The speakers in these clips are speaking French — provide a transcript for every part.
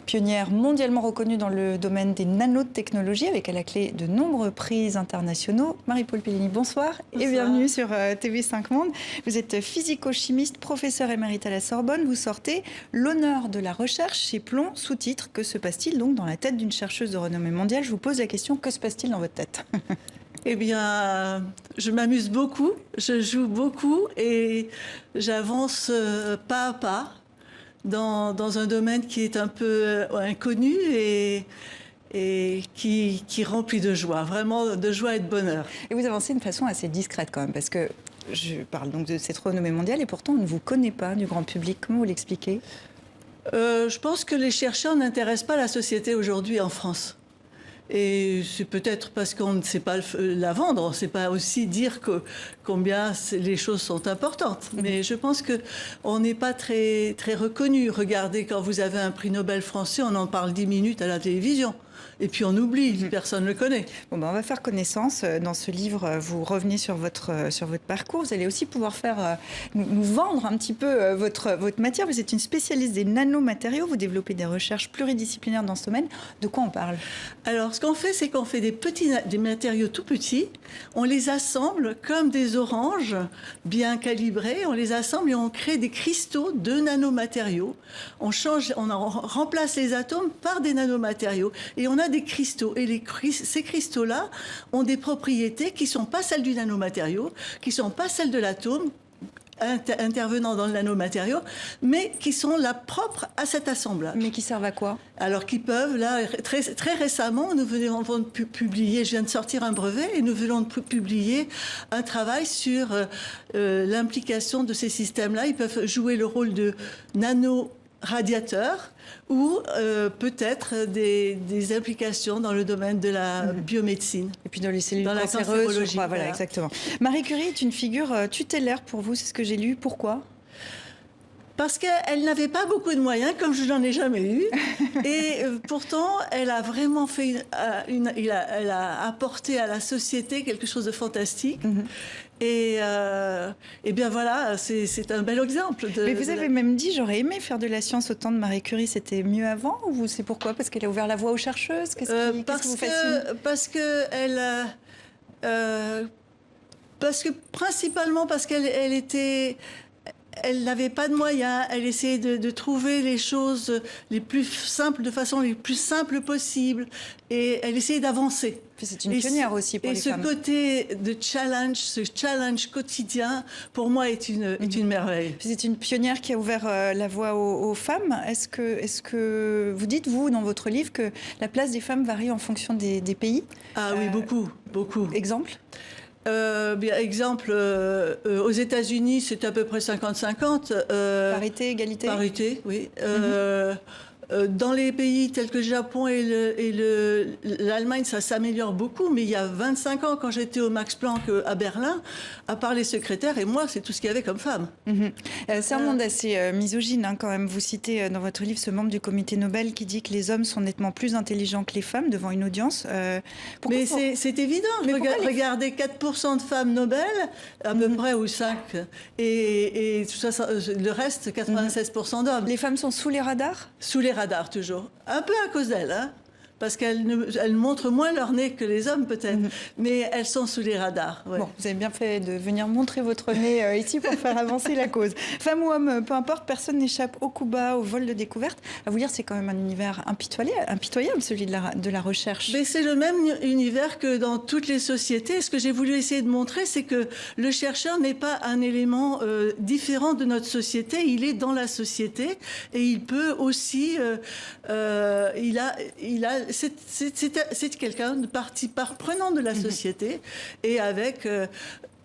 pionnière mondialement reconnue dans le domaine des nanotechnologies, avec à la clé de nombreux prix internationaux. Marie-Paule Pellini, bonsoir. Et bienvenue sur TV5 Monde. Vous êtes physico-chimiste, professeur émérite à la Sorbonne. Vous sortez L'honneur de la recherche chez Plomb, sous-titre. Que se passe-t-il donc dans la tête d'une chercheuse de renommée mondiale? Je vous pose la question, que se passe-t-il dans votre tête? Eh bien, je m'amuse beaucoup, je joue beaucoup et j'avance pas à pas dans un domaine qui est un peu inconnu et qui remplit de joie, vraiment de joie et de bonheur. Et vous avancez de façon assez discrète quand même, parce que je parle donc de cette renommée mondiale et pourtant on ne vous connaît pas du grand public. Comment vous l'expliquez? Je pense que les chercheurs n'intéressent pas la société aujourd'hui en France. Et c'est peut-être parce qu'on ne sait pas la vendre, on ne sait pas aussi dire combien les choses sont importantes. Mais je pense qu'on n'est pas très reconnu. Regardez, quand vous avez un prix Nobel français, on en parle 10 minutes à la télévision. Et puis on oublie, personne ne le connaît. Bon, on va faire connaissance. Dans ce livre, vous revenez sur votre parcours. Vous allez aussi pouvoir nous vendre un petit peu votre matière. Vous êtes une spécialiste des nanomatériaux. Vous développez des recherches pluridisciplinaires dans ce domaine. De quoi on parle? Alors, ce qu'on fait, c'est qu'on fait des matériaux tout petits. On les assemble comme des oranges bien calibrés. On les assemble et on crée des cristaux de nanomatériaux. On remplace les atomes par des nanomatériaux. Et on a des cristaux. Et ces cristaux-là ont des propriétés qui ne sont pas celles du nanomatériau, qui ne sont pas celles de l'atome intervenant dans le nanomatériau, mais qui sont là propres à cet assemblage. Mais qui servent à quoi? Alors, qui peuvent, là, très récemment, nous venons de publier, je viens de sortir un brevet, et nous venons de publier un travail sur l'implication de ces systèmes-là. Ils peuvent jouer le rôle de nano-radiateurs ou peut-être des implications dans le domaine de la biomédecine. Et puis dans les cellules cancéreuses, cancérologie. Voilà, exactement. Marie Curie est une figure tutélaire pour vous, c'est ce que j'ai lu. Pourquoi? Parce qu'elle n'avait pas beaucoup de moyens, comme je n'en ai jamais eu. Et pourtant, elle a vraiment fait elle a apporté à la société quelque chose de fantastique. Et bien voilà, c'est un bel exemple. Mais vous avez même dit, j'aurais aimé faire de la science au temps de Marie Curie, c'était mieux avant? Ou c'est pourquoi? Parce qu'elle a ouvert la voie aux chercheuses? Qu'est-ce qui vous fascine? Principalement parce elle n'avait pas de moyens, elle essayait de trouver les choses les plus simples, de façon les plus simples possible, et elle essayait d'avancer. C'est une pionnière aussi pour les femmes. Et ce côté de challenge, ce challenge quotidien, pour moi, est une merveille. C'est une pionnière qui a ouvert la voie aux femmes. Est-ce que vous dites, vous, dans votre livre, que la place des femmes varie en fonction des pays? Ah oui, beaucoup. Exemple? Exemple, aux États-Unis, c'est à peu près 50-50. Parité, égalité? Parité, oui. Dans les pays tels que le Japon et l'Allemagne, ça s'améliore beaucoup, mais il y a 25 ans, quand j'étais au Max Planck à Berlin, à part les secrétaires et moi, c'est tout ce qu'il y avait comme femmes. C'est un monde assez misogyne, quand même. Vous citez dans votre livre ce membre du comité Nobel qui dit que les hommes sont nettement plus intelligents que les femmes devant une audience. Mais c'est évident. Regardez, 4% de femmes Nobel, à peu près, ou 5, et tout ça, le reste, 96% d'hommes. Les femmes sont sous les radars? Sous les radars, toujours. Un peu à cause d'elles, hein, parce qu'elles montrent moins leur nez que les hommes, peut-être, mais elles sont sous les radars. Ouais. Bon, vous avez bien fait de venir montrer votre nez ici pour faire avancer la cause. Femme ou homme, peu importe, personne n'échappe au coup bas, au vol de découverte. À vous dire, c'est quand même un univers impitoyable, celui de la recherche. Mais c'est le même univers que dans toutes les sociétés. Ce que j'ai voulu essayer de montrer, c'est que le chercheur n'est pas un élément différent de notre société. Il est dans la société et il peut aussi... c'est quelqu'un de partie prenant de la société et avec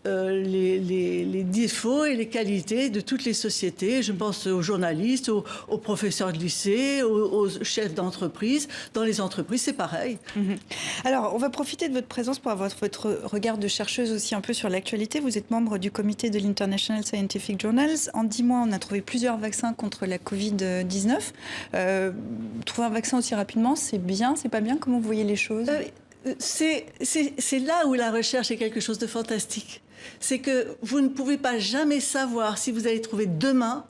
les défauts et les qualités de toutes les sociétés. Je pense aux journalistes, aux professeurs de lycée, aux chefs d'entreprise. Dans les entreprises, c'est pareil. Alors, on va profiter de votre présence pour avoir votre regard de chercheuse aussi un peu sur l'actualité. Vous êtes membre du comité de l'International Scientific Journals. En 10 mois, on a trouvé plusieurs vaccins contre la Covid-19. Trouver un vaccin aussi rapidement, c'est bien, c'est pas bien? Comment vous voyez les choses? C'est là où la recherche est quelque chose de fantastique. C'est que vous ne pouvez pas jamais savoir si vous allez trouver demain,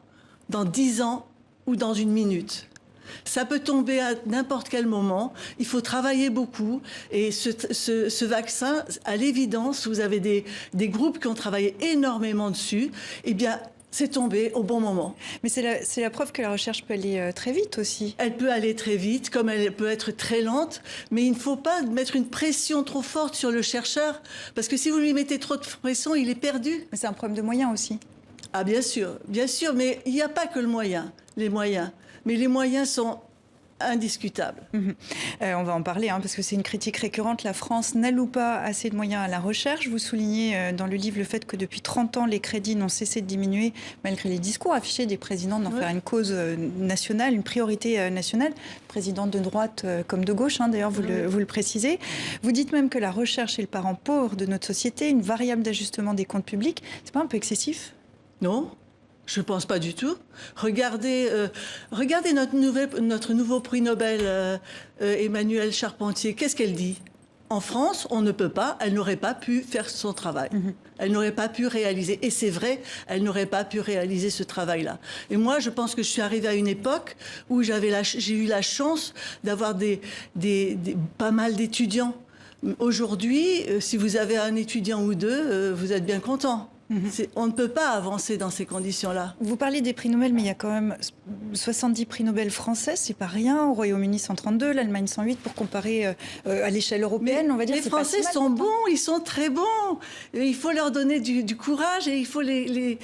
dans 10 ans ou dans une minute. Ça peut tomber à n'importe quel moment. Il faut travailler beaucoup. Et ce vaccin, à l'évidence, vous avez des groupes qui ont travaillé énormément dessus. Eh bien, c'est tombé au bon moment. Mais c'est la preuve que la recherche peut aller très vite aussi. Elle peut aller très vite, comme elle peut être très lente, mais il ne faut pas mettre une pression trop forte sur le chercheur, parce que si vous lui mettez trop de pression, il est perdu. Mais c'est un problème de moyens aussi. Ah bien sûr, mais il n'y a pas que les moyens. Mais les moyens sont indiscutable. On va en parler parce que c'est une critique récurrente. La France n'alloue pas assez de moyens à la recherche. Vous soulignez dans le livre le fait que depuis 30 ans, les crédits n'ont cessé de diminuer malgré les discours affichés des présidents d'en faire une cause nationale, une priorité nationale. Président de droite comme de gauche, d'ailleurs, vous le précisez. Vous dites même que la recherche est le parent pauvre de notre société, une variable d'ajustement des comptes publics. C'est pas un peu excessif ? Non. Je ne pense pas du tout. Regardez notre nouveau prix Nobel, Emmanuelle Charpentier. Qu'est-ce qu'elle dit ? En France, on ne peut pas, elle n'aurait pas pu faire son travail. Elle n'aurait pas pu réaliser. Et c'est vrai, elle n'aurait pas pu réaliser ce travail-là. Et moi, je pense que je suis arrivée à une époque où j'ai eu la chance d'avoir pas mal d'étudiants. Aujourd'hui, si vous avez un étudiant ou deux, vous êtes bien content. On ne peut pas avancer dans ces conditions-là. Vous parlez des prix Nobel, mais il y a quand même 70 prix Nobel français, c'est pas rien. Au Royaume-Uni, 132, l'Allemagne, 108, pour comparer à l'échelle européenne, on va dire. Les Français sont bons, ils sont très bons. Il faut leur donner du courage et il faut les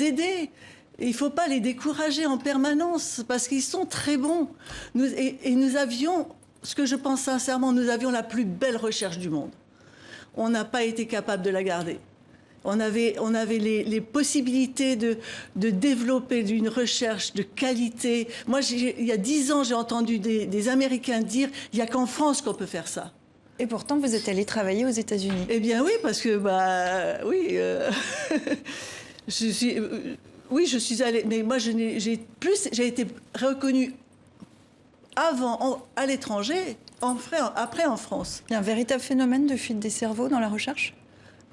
aider. Il ne faut pas les décourager en permanence parce qu'ils sont très bons. Nous avions, ce que je pense sincèrement, nous avions la plus belle recherche du monde. On n'a pas été capable de la garder. On avait les possibilités de développer une recherche de qualité. Moi, il y a 10 ans, j'ai entendu des Américains dire « il n'y a qu'en France qu'on peut faire ça ». Et pourtant, vous êtes allé travailler aux États-Unis. Eh bien oui, parce que, je suis allée... Mais moi, j'ai été reconnue avant à l'étranger, après en France. Il y a un véritable phénomène de fuite des cerveaux dans la recherche ?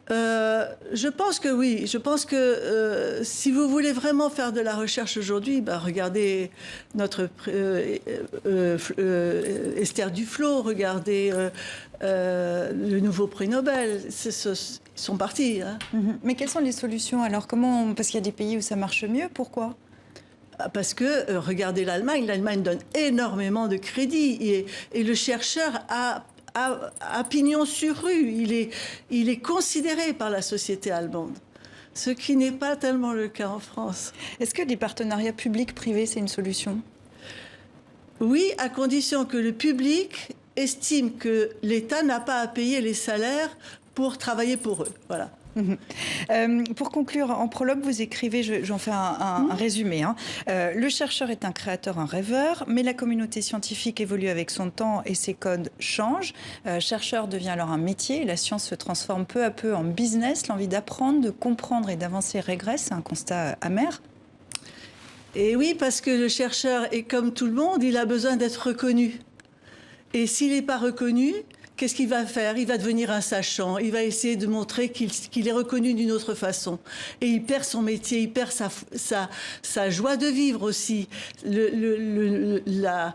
Je pense que oui. Je pense que si vous voulez vraiment faire de la recherche aujourd'hui, regardez notre Esther Duflo, regardez le nouveau prix Nobel. Ils sont partis. Mais quelles sont les solutions alors ? Parce qu'il y a des pays où ça marche mieux. Pourquoi ? Parce que, regardez l'Allemagne. L'Allemagne donne énormément de crédit et le chercheur a pignon sur rue. Il est considéré par la société allemande, ce qui n'est pas tellement le cas en France. Est-ce que des partenariats publics-privés, c'est une solution ? Oui, à condition que le public estime que l'État n'a pas à payer les salaires pour travailler pour eux. Voilà. Pour conclure, en prologue, vous écrivez, j'en fais un résumé. Le chercheur est un créateur, un rêveur, mais la communauté scientifique évolue avec son temps et ses codes changent. Chercheur devient alors un métier, la science se transforme peu à peu en business. L'envie d'apprendre, de comprendre et d'avancer régresse, c'est un constat amer. Et oui, parce que le chercheur est comme tout le monde, il a besoin d'être reconnu. Et s'il n'est pas reconnu, qu'est-ce qu'il va faire ? Il va devenir un sachant. Il va essayer de montrer qu'il est reconnu d'une autre façon. Et il perd son métier, il perd sa joie de vivre aussi. La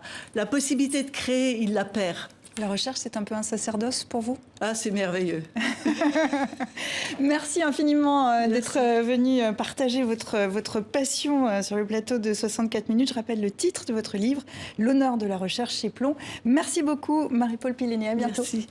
possibilité de créer, il la perd. La recherche, c'est un peu un sacerdoce pour vous ? Ah, c'est merveilleux. Merci infiniment d'être venu partager votre passion sur le plateau de 64 minutes. Je rappelle le titre de votre livre, L'honneur de la recherche chez Plomb. Merci beaucoup, Marie-Paule Pileni. À bientôt. Merci.